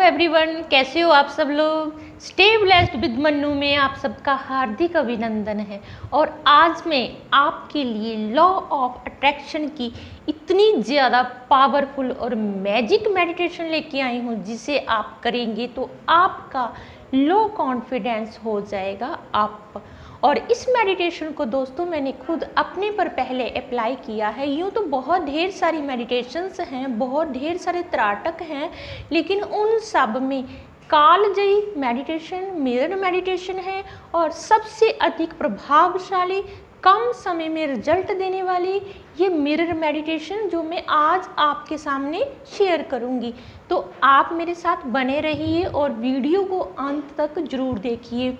Everyone, कैसे हो आप सब लोग। स्टे ब्लेस्ड विद मन्नू में आप सबका हार्दिक अभिनंदन है। और आज मैं आपके लिए लॉ ऑफ अट्रैक्शन की इतनी ज़्यादा पावरफुल और मैजिक मेडिटेशन लेके आई हूँ, जिसे आप करेंगे तो आपका लो कॉन्फिडेंस हो जाएगा आप। और इस मेडिटेशन को दोस्तों मैंने खुद अपने पर पहले अप्लाई किया है। यूँ तो बहुत ढेर सारी मेडिटेशंस हैं, बहुत ढेर सारे त्राटक हैं, लेकिन उन सब में कालजयी मेडिटेशन मिरर मेडिटेशन है और सबसे अधिक प्रभावशाली, कम समय में रिजल्ट देने वाली ये मिरर मेडिटेशन जो मैं आज आपके सामने शेयर करूंगी। तो आप मेरे साथ बने रहिए और वीडियो को अंत तक जरूर देखिए।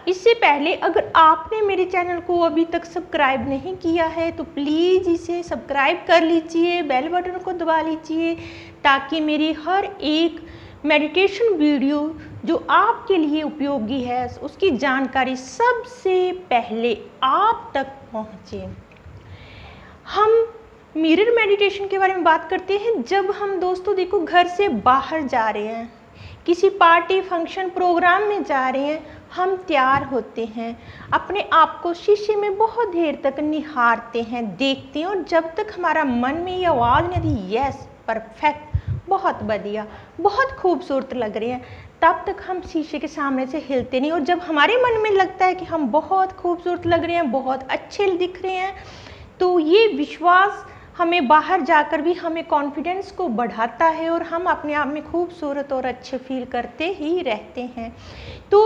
इससे पहले अगर आपने मेरे चैनल को अभी तक सब्सक्राइब नहीं किया है तो प्लीज़ इसे सब्सक्राइब कर लीजिए, बेल बटन को दबा लीजिए, ताकि मेरी हर एक मेडिटेशन वीडियो जो आपके लिए उपयोगी है उसकी जानकारी सबसे पहले आप तक पहुँचे। हम मिरर मेडिटेशन के बारे में बात करते हैं जब हम दोस्तों देखो घर से बाहर जा रहे हैं, किसी पार्टी फंक्शन प्रोग्राम में जा रहे हैं, हम तैयार होते हैं, अपने आप को शीशे में बहुत देर तक निहारते हैं, देखते हैं, और जब तक हमारा मन में ये आवाज़ नहीं आती यस परफेक्ट, बहुत बढ़िया, बहुत खूबसूरत लग रहे हैं, तब तक हम शीशे के सामने से हिलते नहीं। और जब हमारे मन में लगता है कि हम बहुत खूबसूरत लग रहे हैं, बहुत अच्छे दिख रहे हैं, तो ये विश्वास हमें बाहर जाकर भी हमें कॉन्फिडेंस को बढ़ाता है और हम अपने आप में खूबसूरत और अच्छे फील करते ही रहते हैं। तो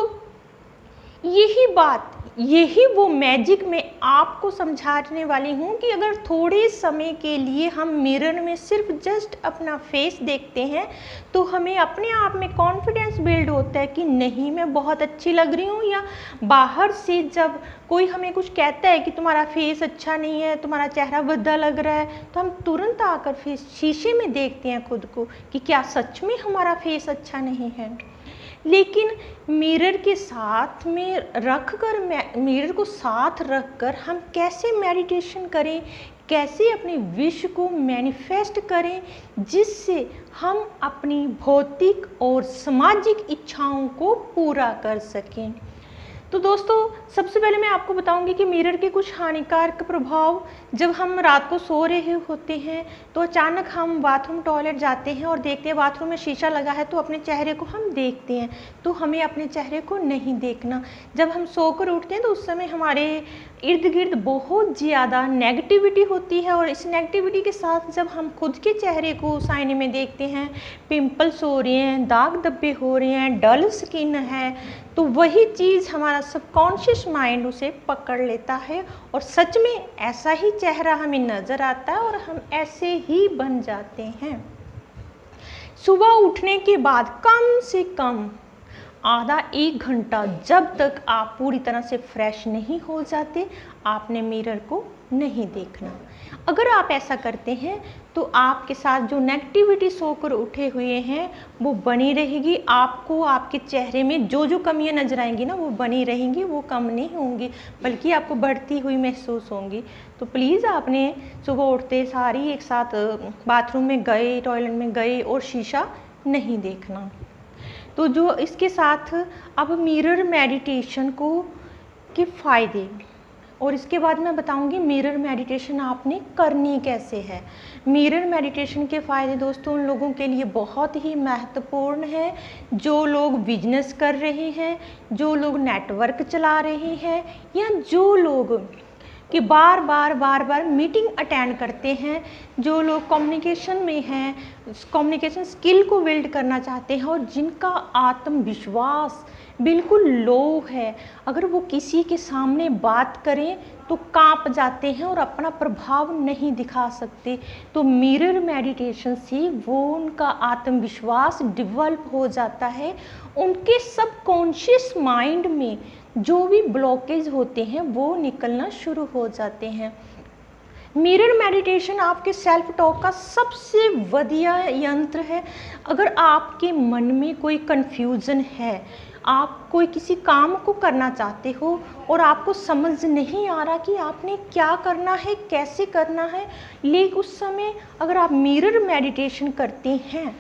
यही बात, यही वो मैजिक मैं आपको समझाने वाली हूँ कि अगर थोड़े समय के लिए हम मिरर में सिर्फ जस्ट अपना फेस देखते हैं तो हमें अपने आप में कॉन्फिडेंस बिल्ड होता है कि नहीं मैं बहुत अच्छी लग रही हूँ। या बाहर से जब कोई हमें कुछ कहता है कि तुम्हारा फेस अच्छा नहीं है, तुम्हारा चेहरा भद्दा लग रहा है, तो हम तुरंत आकर फेस शीशे में देखते हैं खुद को कि क्या सच में हमारा फेस अच्छा नहीं है। लेकिन मिरर के साथ में रख कर, मिरर को साथ रख कर हम कैसे मेडिटेशन करें, कैसे अपने विश को मैनिफेस्ट करें जिससे हम अपनी भौतिक और सामाजिक इच्छाओं को पूरा कर सकें। तो दोस्तों सबसे पहले मैं आपको बताऊंगी कि मिरर के कुछ हानिकारक प्रभाव। जब हम रात को सो रहे होते हैं तो अचानक हम बाथरूम टॉयलेट जाते हैं और देखते हैं बाथरूम में शीशा लगा है, तो अपने चेहरे को हम देखते हैं, तो हमें अपने चेहरे को नहीं देखना। जब हम सोकर उठते हैं तो उस समय हमारे इर्द गिर्द बहुत ज़्यादा नेगेटिविटी होती है, और इस नेगेटिविटी के साथ जब हम खुद के चेहरे को आईने में देखते हैं, पिंपल्स हो रहे हैं, दाग धब्बे हो रहे हैं, डल स्किन है, तो वही चीज़ हमारा सबकॉन्शियस माइंड उसे पकड़ लेता है और सच में ऐसा ही चेहरा हमें नज़र आता है और हम ऐसे ही बन जाते हैं। सुबह उठने के बाद कम से कम आधा एक घंटा जब तक आप पूरी तरह से फ्रेश नहीं हो जाते, आपने मिरर को नहीं देखना। अगर आप ऐसा करते हैं तो आपके साथ जो नेगेटिविटी सोकर उठे हुए हैं वो बनी रहेगी। आपको आपके चेहरे में जो जो कमियां नजर आएंगी ना वो बनी रहेंगी, वो कम नहीं होंगी, बल्कि आपको बढ़ती हुई महसूस होंगी। तो प्लीज़ आपने सुबह उठते सारी एक साथ बाथरूम में गए, टॉयलेट में गए और शीशा नहीं देखना। तो जो इसके साथ अब मिरर मेडिटेशन को के फ़ायदे, और इसके बाद मैं बताऊंगी मिरर मेडिटेशन आपने करनी कैसे है। मिरर मेडिटेशन के फ़ायदे दोस्तों उन लोगों के लिए बहुत ही महत्वपूर्ण है जो लोग बिजनेस कर रहे हैं, जो लोग नेटवर्क चला रहे हैं, या जो लोग कि बार बार मीटिंग अटेंड करते हैं, जो लोग कम्युनिकेशन में हैं, कम्युनिकेशन स्किल को बिल्ड करना चाहते हैं, और जिनका आत्मविश्वास बिल्कुल लो है, अगर वो किसी के सामने बात करें तो कांप जाते हैं और अपना प्रभाव नहीं दिखा सकते। तो मिरर मेडिटेशन से वो उनका आत्मविश्वास डेवलप हो जाता है, उनके सबकॉन्शियस माइंड में जो भी ब्लॉकेज होते हैं वो निकलना शुरू हो जाते हैं। मिरर मेडिटेशन आपके सेल्फ टॉक का सबसे बढ़िया यंत्र है। अगर आपके मन में कोई कन्फ्यूज़न है, आप कोई किसी काम को करना चाहते हो और आपको समझ नहीं आ रहा कि आपने क्या करना है, कैसे करना है, लेकिन उस समय अगर आप मिरर मेडिटेशन करते हैं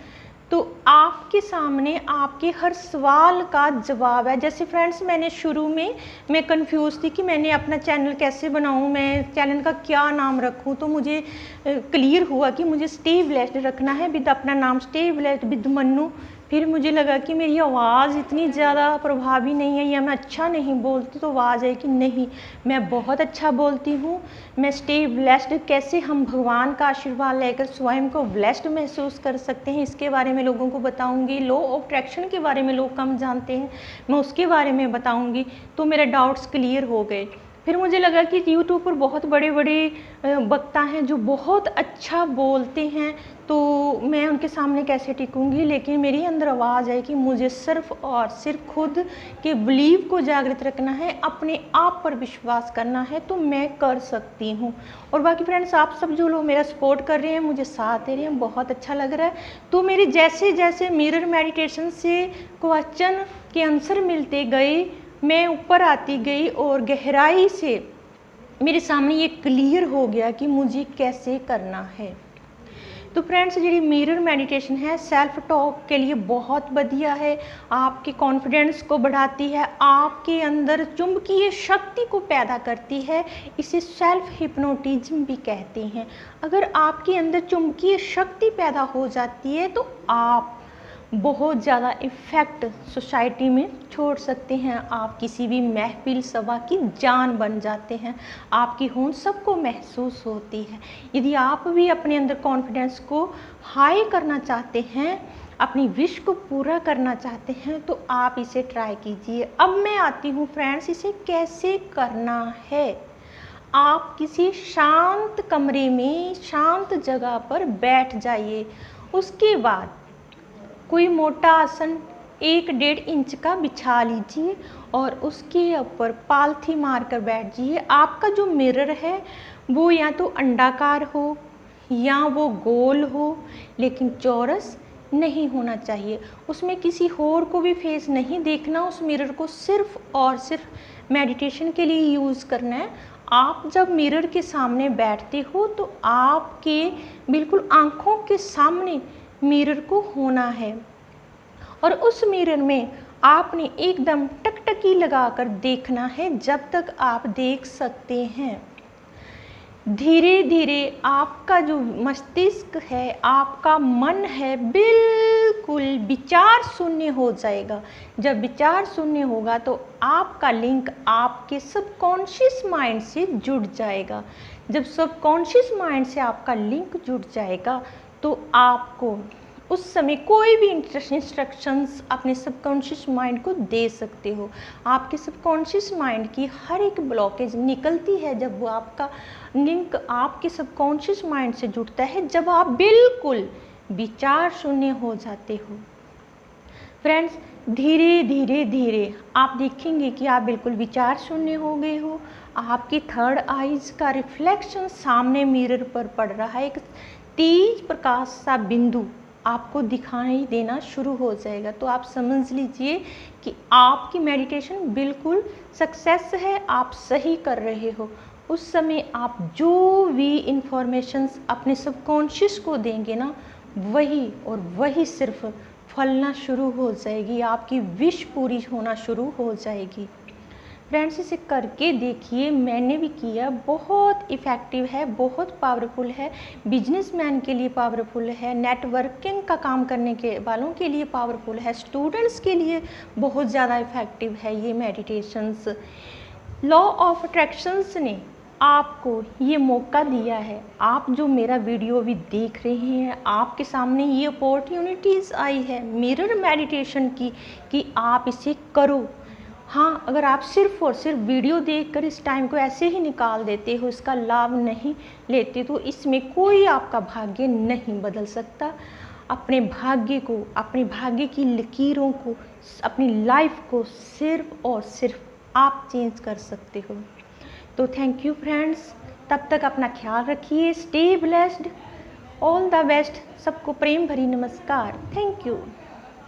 तो आपके सामने आपके हर सवाल का जवाब है। जैसे फ्रेंड्स, मैंने शुरू में मैं कंफ्यूज थी कि मैंने अपना चैनल कैसे बनाऊं, मैं चैनल का क्या नाम रखूं। तो मुझे क्लियर हुआ कि मुझे स्टे ब्लेस्ड रखना है विद अपना नाम, स्टे ब्लेस्ड विद मन्नू। फिर मुझे लगा कि मेरी आवाज़ इतनी ज़्यादा प्रभावी नहीं है या मैं अच्छा नहीं बोलती, तो आवाज़ है कि नहीं, मैं बहुत अच्छा बोलती हूँ। मैं स्टे ब्लेस्ड, कैसे हम भगवान का आशीर्वाद लेकर स्वयं को ब्लेस्ड महसूस कर सकते हैं, इसके बारे में लोगों को बताऊंगी। लॉ ऑफ अट्रैक्शन के बारे में लोग कम जानते हैं, मैं उसके बारे में बताऊंगी। तो मेरे डाउट्स क्लियर हो गए। फिर मुझे लगा कि यूट्यूब पर बहुत बड़े बड़े वक्ता हैं जो बहुत अच्छा बोलते हैं, तो मैं उनके सामने कैसे टिकूंगी। लेकिन मेरी अंदर आवाज़ है कि मुझे सिर्फ और सिर्फ खुद के बिलीव को जागृत रखना है, अपने आप पर विश्वास करना है, तो मैं कर सकती हूँ। और बाकी फ्रेंड्स, आप सब जो लोग मेरा सपोर्ट कर रहे हैं, मुझे साथ दे रहे हैं, बहुत अच्छा लग रहा है। तो मेरे जैसे जैसे मिरर मेडिटेशन से क्वेश्चन के आंसर मिलते गए, मैं ऊपर आती गई और गहराई से मेरे सामने ये क्लियर हो गया कि मुझे कैसे करना है। तो फ्रेंड्स, जी मिरर मेडिटेशन है, सेल्फ टॉक के लिए बहुत बढ़िया है, आपके कॉन्फिडेंस को बढ़ाती है, आपके अंदर चुंबकीय शक्ति को पैदा करती है। इसे सेल्फ हिप्नोटिज्म भी कहते हैं। अगर आपके अंदर चुंबकीय शक्ति पैदा हो जाती है तो आप बहुत ज़्यादा इफ़ेक्ट सोसाइटी में छोड़ सकते हैं। आप किसी भी महफिल सभा की जान बन जाते हैं, आपकी होंद सबको महसूस होती है। यदि आप भी अपने अंदर कॉन्फिडेंस को हाई करना चाहते हैं, अपनी विश को पूरा करना चाहते हैं, तो आप इसे ट्राई कीजिए। अब मैं आती हूँ फ्रेंड्स, इसे कैसे करना है। आप किसी शांत कमरे में शांत जगह पर बैठ जाइए। उसके बाद कोई मोटा आसन 1-1.5 इंच का बिछा लीजिए और उसके ऊपर पालथी मारकर बैठ जाइए। आपका जो मिरर है वो या तो अंडाकार हो या वो गोल हो, लेकिन चौरस नहीं होना चाहिए। उसमें किसी और को भी फेस नहीं देखना, उस मिरर को सिर्फ और सिर्फ मेडिटेशन के लिए यूज़ करना है। आप जब मिरर के सामने बैठते हो तो आपके बिल्कुल आँखों के सामने मिरर को होना है और उस मिरर में आपने एकदम टकटकी लगाकर देखना है जब तक आप देख सकते हैं। धीरे धीरे आपका जो मस्तिष्क है, आपका मन है, बिल्कुल विचार शून्य हो जाएगा। जब विचार शून्य होगा तो आपका लिंक आपके सबकॉन्शियस माइंड से जुड़ जाएगा। जब सबकॉन्शियस माइंड से आपका लिंक जुड़ जाएगा तो आपको उस समय कोई भी इंस्ट्रक्शंस अपने सबकॉन्शियस माइंड को दे सकते हो। आपके सबकॉन्शियस माइंड की हर एक ब्लॉकेज निकलती है जब वो आपका लिंक आपके सबकॉन्शियस माइंड से जुड़ता है, जब आप बिल्कुल विचार शून्य हो जाते हो। फ्रेंड्स, धीरे धीरे धीरे आप देखेंगे कि आप बिल्कुल विचार शून्य हो गए हो। आपकी थर्ड आइज का रिफ्लेक्शन सामने मिरर पर पड़ रहा है, एक तेज प्रकाश सा बिंदु आपको दिखाई देना शुरू हो जाएगा। तो आप समझ लीजिए कि आपकी मेडिटेशन बिल्कुल सक्सेस है, आप सही कर रहे हो। उस समय आप जो भी इंफॉर्मेशंस अपने सबकॉन्शियस को देंगे ना, वही और वही सिर्फ फलना शुरू हो जाएगी, आपकी विश पूरी होना शुरू हो जाएगी। फ्रेंड्स, इसे करके देखिए, मैंने भी किया, बहुत इफ़ेक्टिव है, बहुत पावरफुल है, बिजनेसमैन के लिए पावरफुल है, नेटवर्किंग का काम करने के वालों के लिए पावरफुल है, स्टूडेंट्स के लिए बहुत ज़्यादा इफ़ेक्टिव है ये मेडिटेशंस। लॉ ऑफ अट्रैक्शंस ने आपको ये मौका दिया है, आप जो मेरा वीडियो भी देख रहे हैं, आपके सामने ये अपॉर्चुनिटीज़ आई है मिरर मेडिटेशन की कि आप इसे करो। हाँ, अगर आप सिर्फ और सिर्फ वीडियो देखकर इस टाइम को ऐसे ही निकाल देते हो, इसका लाभ नहीं लेते, तो इसमें कोई आपका भाग्य नहीं बदल सकता। अपने भाग्य को, अपने भाग्य की लकीरों को, अपनी लाइफ को सिर्फ और सिर्फ आप चेंज कर सकते हो। तो थैंक यू फ्रेंड्स, तब तक अपना ख्याल रखिए, stay blessed, all the best, सबको प्रेम भरी नमस्कार, थैंक यू।